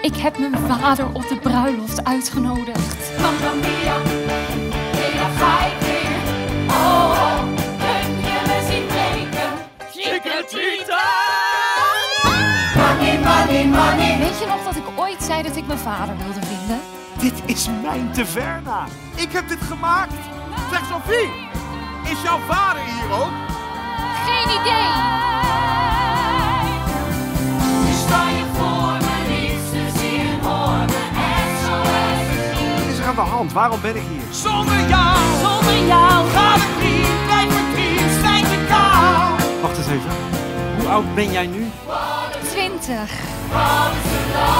Ik heb mijn vader op de bruiloft uitgenodigd. Mamma mia, nee, daar ga ik weer. Oh, kun je me zien breken? Chiquitita! Money, money, money. Weet je nog dat ik ooit zei dat ik mijn vader wilde vinden? Dit is mijn taverna. Ik heb dit gemaakt. Zeg Sophie, is jouw vader hier ook? Geen idee! Nu sta je voor me, liefste, zie en hoor me SOS. Wat is er aan de hand? Waarom ben ik hier? Zonder Zonder jou gaat het niet, blijf verdriet, schijnt de kou. Wacht eens even. Hoe oud ben jij nu? 20. Wat is er dan?